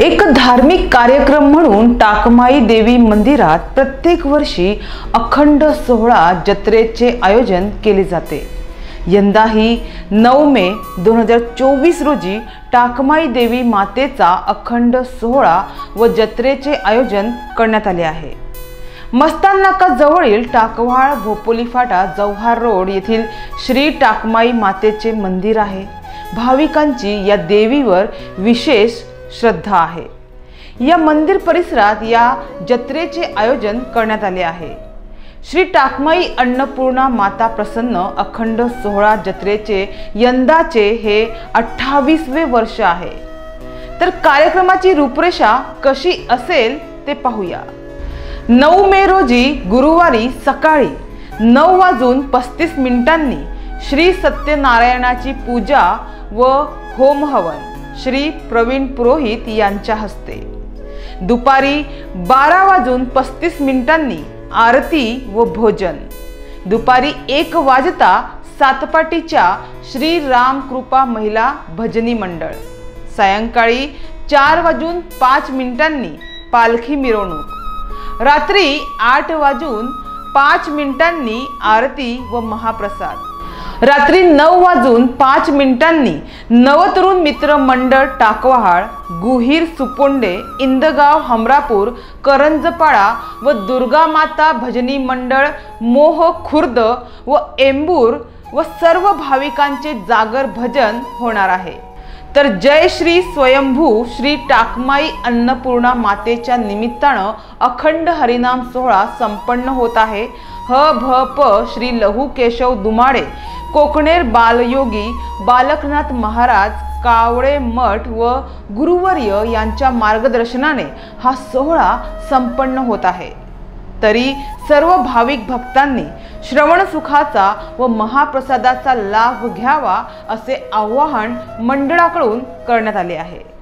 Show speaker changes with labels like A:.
A: एक धार्मिक कार्यक्रम म्हणून टाकमाई देवी मंदिरात प्रत्येक वर्षी अखंड सोहळा जत्रेचे आयोजन केले जाते। यंदाही 9 मे 2024 रोजी टाकमाई देवी मातेचा अखंड सोहळा व जत्रेचे आयोजन करण्यात आले आहे। मस्तान नाका जवळील टाकवहाळ भोपोली फाटा जव्हार रोड येथील श्री टाकमाई मातेचे मंदिर आहे। भाविकांची या देवीवर विशेष श्रद्धा आहे। या मंदिर परिसरात या जत्रेचे आयोजन करण्यात आले आहे। श्री टाकमाई अन्नपूर्णा माता प्रसन्न अखंड सोहळा जत्रेचे यंदाचे हे 28वे वर्ष आहे। तर कार्यक्रमाची रूपरेषा कशी असेल ते पाहूया। 9 मे रोजी गुरुवारी सकाळी 9:35 श्री सत्यनारायणाची पूजा व होम हवन श्री प्रवीण पुरोहित यांच्या हस्ते, दुपारी 12:35 आरती व भोजन, दुपारी 1 वाजता सातपाटीच्या श्री राम कृपा महिला भजनी मंडळ, सायंकाळी 4:05 पालखी मिरवणूक, रात्री 8:05 आरती व महाप्रसाद, रात्री 9:05 नवतरुण मित्र मंडळ टाकवहाळ, गुहीर सुपोंडे, इंदगाव, हमरापूर, करंजपाडा व दुर्गा माता भजनी मंडळ मोह खुर्द व एंबूर व सर्व भाविकांचे जागर भजन होणार आहे। तर जय श्री स्वयंभू श्री टाकमाई अन्नपूर्णा मातेच्या निमित्तानं अखंड हरिनाम सोहळा संपन्न होत आहे। ह भ प श्री लहू केशव दुमाडे कोकणेर बालयोगी बालकनाथ महाराज कावळे मठ व गुरुवर्य यांच्या मार्गदर्शनाने हा सोहळा संपन्न होत आहे। तरी सर्व भाविक भक्तांनी श्रवण सुखाचा व महाप्रसादाचा लाभ घ्यावा असे आवाहन मंडळाकडून करण्यात आले आहे।